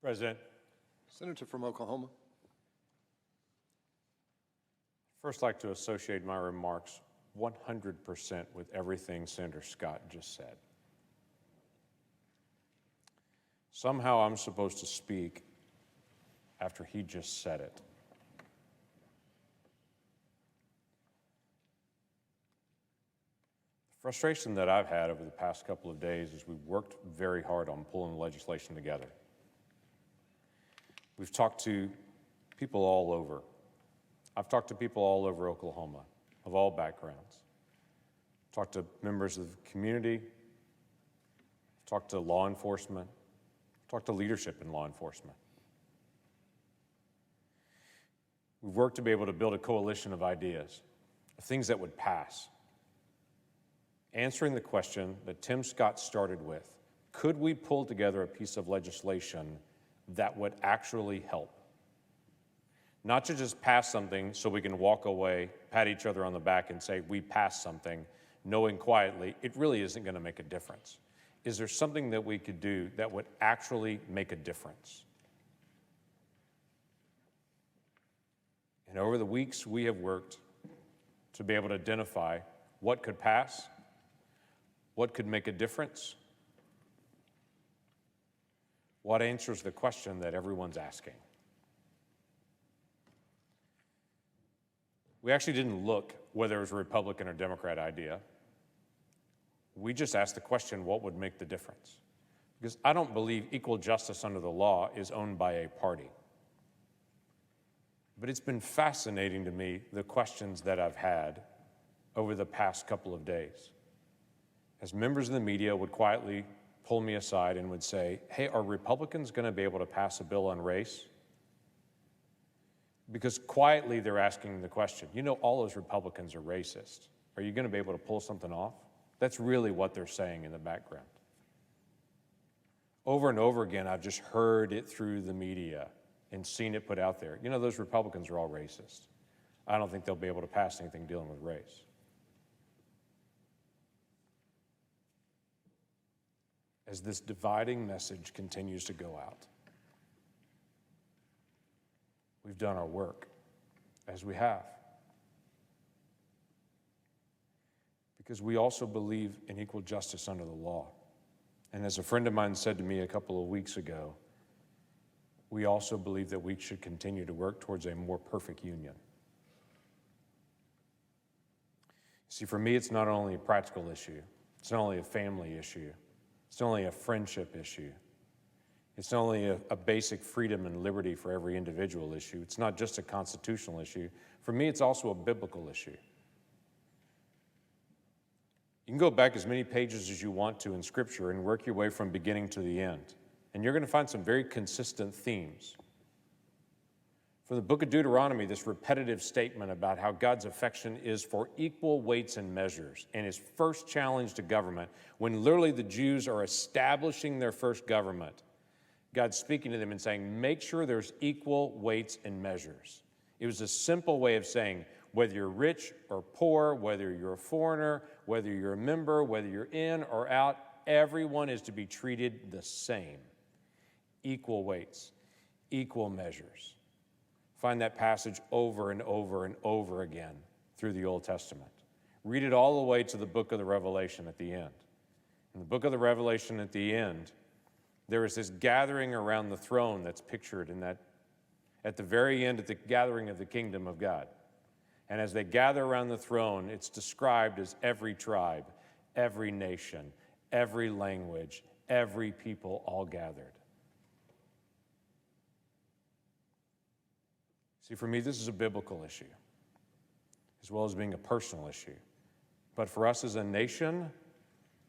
President, Senator from Oklahoma. first I'd like to associate my remarks 100% with everything Senator Scott just said. Somehow I'm supposed to speak after he just said it. The frustration that I've had over the past couple of days is we've worked very hard on pulling the legislation together. We've talked to people all over. I've talked to people all over Oklahoma, of all backgrounds. Talked to members of the community, talked to law enforcement, talked to leadership in law enforcement. We've worked to be able to build a coalition of ideas, of things that would pass. Answering the question that Tim Scott started with, could we pull together a piece of legislation that would actually help? Not to just pass something so we can walk away, pat each other on the back and say, we passed something, knowing quietly it really isn't going to make a difference. Is there something that we could do that would actually make a difference? And over the weeks, we have worked to be able to identify what could pass, what could make a difference, what answers the question that everyone's asking. We actually didn't look whether it was a Republican or Democrat idea. We just asked the question, what would make the difference? Because I don't believe equal justice under the law is owned by a party. But it's been fascinating to me, the questions that I've had over the past couple of days. As members of the media would quietly pull me aside and would say, hey, are Republicans going to be able to pass a bill on race? Because quietly they're asking the question, you know, all those Republicans are racist. Are you going to be able to pull something off? That's really what they're saying in the background. Over and over again, I've just heard it through the media and seen it put out there. You know, those Republicans are all racist. I don't think they'll be able to pass anything dealing with race. As this dividing message continues to go out, we've done our work, as we have. Because we also believe in equal justice under the law. And as a friend of mine said to me a couple of weeks ago, we also believe that we should continue to work towards a more perfect union. See, for me, it's not only a practical issue. It's not only a family issue. It's not only a friendship issue. It's not only a basic freedom and liberty for every individual issue. It's not just a constitutional issue. For me, it's also a biblical issue. You can go back as many pages as you want to in Scripture and work your way from beginning to the end. And you're going to find some very consistent themes. From the book of Deuteronomy, this repetitive statement about how God's affection is for equal weights and measures, and his first challenge to government, when literally the Jews are establishing their first government, God's speaking to them and saying, make sure there's equal weights and measures. It was a simple way of saying, whether you're rich or poor, whether you're a foreigner, whether you're a member, whether you're in or out, everyone is to be treated the same. Equal weights, equal measures. Find that passage over and over and over again through the Old Testament. Read it all the way to the book of the Revelation at the end. In the book of the Revelation at the end, there is this gathering around the throne that's pictured in that, at the very end, at the gathering of the kingdom of God. And as they gather around the throne, it's described as every tribe, every nation, every language, every people all gathered. See, for me, this is a biblical issue, as well as being a personal issue. But for us as a nation,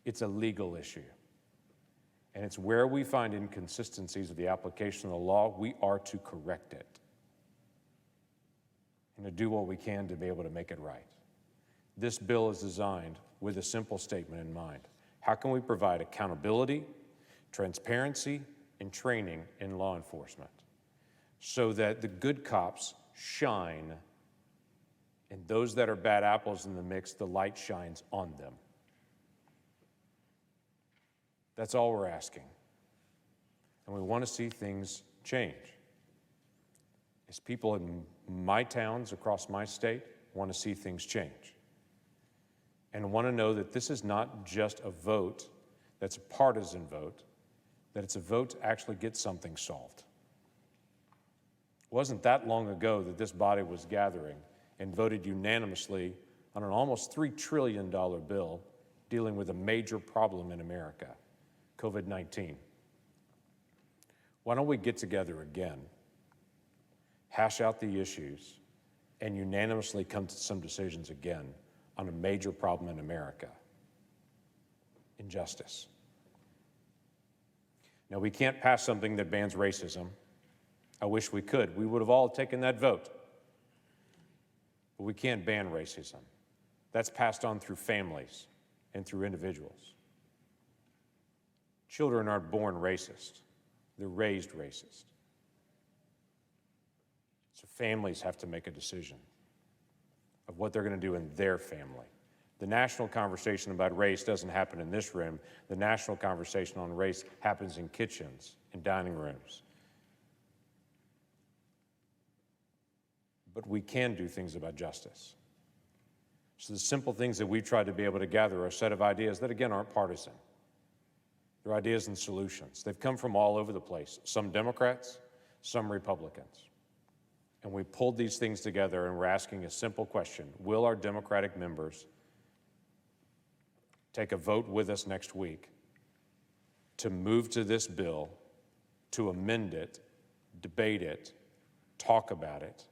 it's a legal issue. And it's where we find inconsistencies of the application of the law, we are to correct it and to do what we can to be able to make it right. This bill is designed with a simple statement in mind. How can we provide accountability, transparency, and training in law enforcement so that the good cops shine and those that are bad apples in the mix, the light shines on them? That's all we're asking. and we want to see things change. As people in my towns across my state want to see things change and want to know that this is not just a vote that's a partisan vote, that it's a vote to actually get something solved. It wasn't that long ago that this body was gathering and voted unanimously on an almost $3 trillion bill dealing with a major problem in America, COVID-19. Why don't we get together again, hash out the issues, and unanimously come to some decisions again on a major problem in America, injustice. Now, we can't pass something that bans racism. I wish we could. We would have all taken that vote. But we can't ban racism. That's passed on through families and through individuals. Children aren't born racist. They're raised racist. So families have to make a decision of what they're going to do in their family. The national conversation about race doesn't happen in this room. The national conversation on race happens in kitchens, in dining rooms. But we can do things about justice. So the simple things that we've tried to be able to gather are a set of ideas that, again, aren't partisan. They're ideas and solutions. They've come from all over the place, some Democrats, some Republicans. And we pulled these things together and we're asking a simple question. Will our Democratic members take a vote with us next week to move to this bill, to amend it, debate it, talk about it,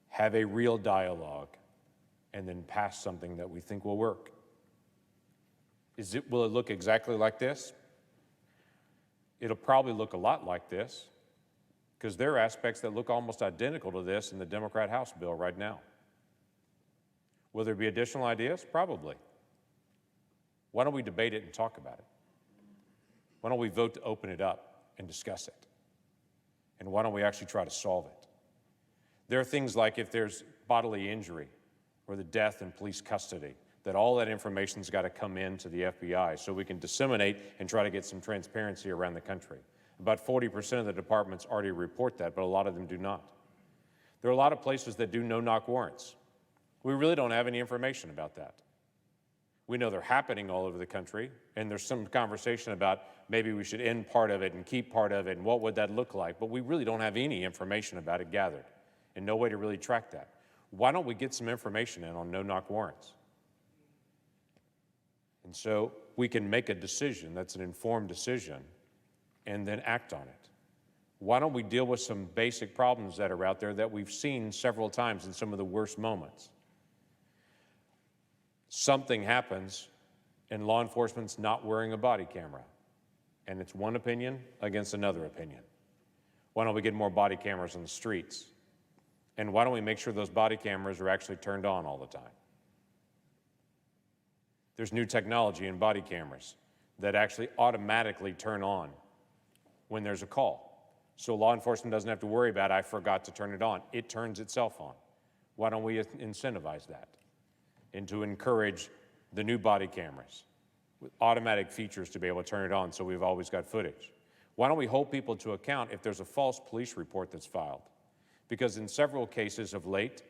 have a real dialogue, and then pass something that we think will work? Will it look exactly like this? It'll probably look a lot like this, because there are aspects that look almost identical to this in the Democrat House bill right now. Will there be additional ideas? Probably. Why don't we debate it and talk about it? Why don't we vote to open it up and discuss it? And why don't we actually try to solve it? There are things like if there's bodily injury or the death in police custody, that all that information's got to come in to the FBI so we can disseminate and try to get some transparency around the country. About 40% of the departments already report that, but a lot of them do not. There are a lot of places that do no-knock warrants. We really don't have any information about that. We know they're happening all over the country, and there's some conversation about maybe we should end part of it and keep part of it, and what would that look like, but we really don't have any information about it gathered, and no way to really track that. Why don't we get some information in on no-knock warrants? And so we can make a decision that's an informed decision and then act on it. Why don't we deal with some basic problems that are out there that we've seen several times in some of the worst moments? Something happens and law enforcement's not wearing a body camera, and it's one opinion against another opinion. Why don't we get more body cameras on the streets? And why don't we make sure those body cameras are actually turned on all the time? There's new technology in body cameras that actually automatically turn on when there's a call. So law enforcement doesn't have to worry about, I forgot to turn it on. It turns itself on. Why don't we incentivize that? And to encourage the new body cameras with automatic features to be able to turn it on so we've always got footage. Why don't we hold people to account if there's a false police report that's filed? Because in several cases of late,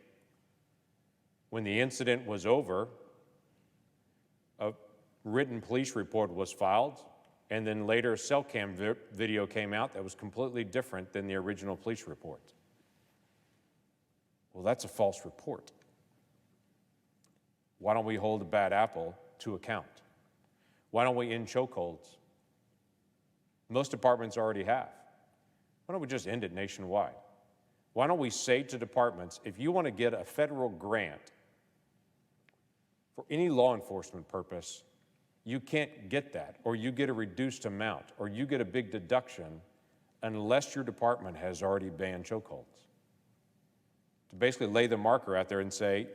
when the incident was over, a written police report was filed, and then later a cell cam video came out that was completely different than the original police report. Well, that's a false report. Why don't we hold a bad apple to account? Why don't we end chokeholds? Most departments already have. Why don't we just end it nationwide? Why don't we say to departments, if you want to get a federal grant for any law enforcement purpose, you can't get that, or you get a reduced amount, or you get a big deduction unless your department has already banned chokeholds. To basically lay the marker out there and say,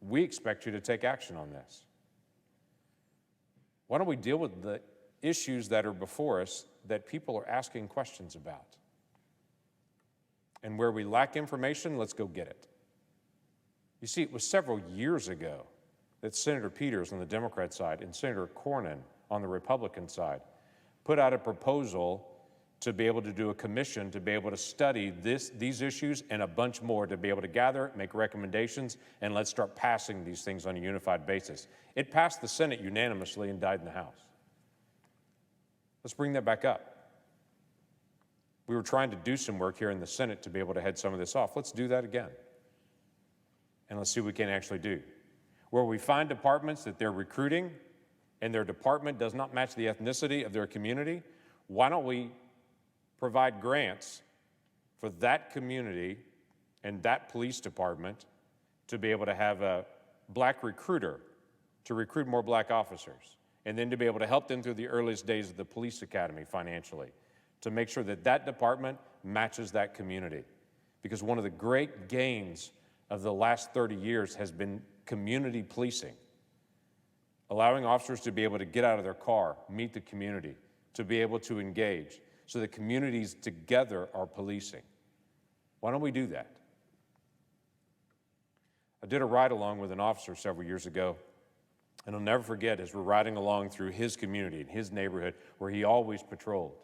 we expect you to take action on this. Why don't we deal with the issues that are before us that people are asking questions about? And where we lack information, let's go get it. You see, it was several years ago that Senator Peters on the Democrat side and Senator Cornyn on the Republican side put out a proposal to be able to do a commission, to be able to study these issues and a bunch more, to be able to gather, make recommendations, and let's start passing these things on a unified basis. It passed the Senate unanimously and died in the House. Let's bring that back up. We were trying to do some work here in the Senate to be able to head some of this off. Let's do that again. And let's see what we can actually do. Where we find departments that they're recruiting and their department does not match the ethnicity of their community, why don't we provide grants for that community and that police department to be able to have a black recruiter to recruit more black officers, and then to be able to help them through the earliest days of the police academy financially, to make sure that that department matches that community. Because one of the great gains of the last 30 years has been community policing, allowing officers to be able to get out of their car, meet the community, to be able to engage, so that communities together are policing. Why don't we do that? I did a ride-along with an officer several years ago, and I'll never forget as we're riding along through his community, in his neighborhood, where he always patrolled.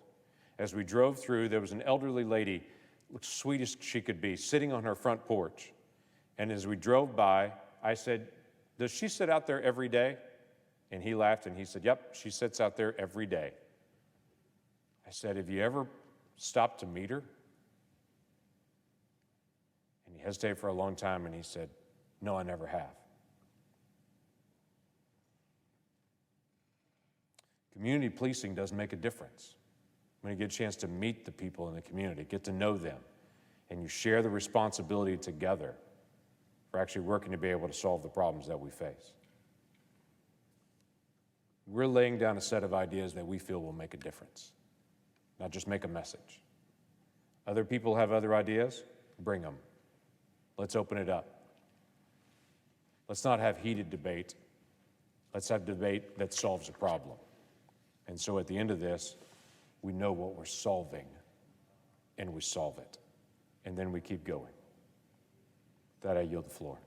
As we drove through, there was an elderly lady, looked sweet as she could be, sitting on her front porch. And as we drove by, I said, "Does she sit out there every day?" And he laughed and he said, "Yep, she sits out there every day." I said, "Have you ever stopped to meet her?" And he hesitated for a long time and he said, "No, I never have." Community policing does make a difference. When you get a chance to meet the people in the community, get to know them, and you share the responsibility together for actually working to be able to solve the problems that we face. We're laying down a set of ideas that we feel will make a difference, not just make a message. Other people have other ideas, bring them. Let's open it up. Let's not have heated debate. Let's have debate that solves a problem. And so at the end of this, we know what we're solving, and we solve it. And then we keep going. With that, I yield the floor.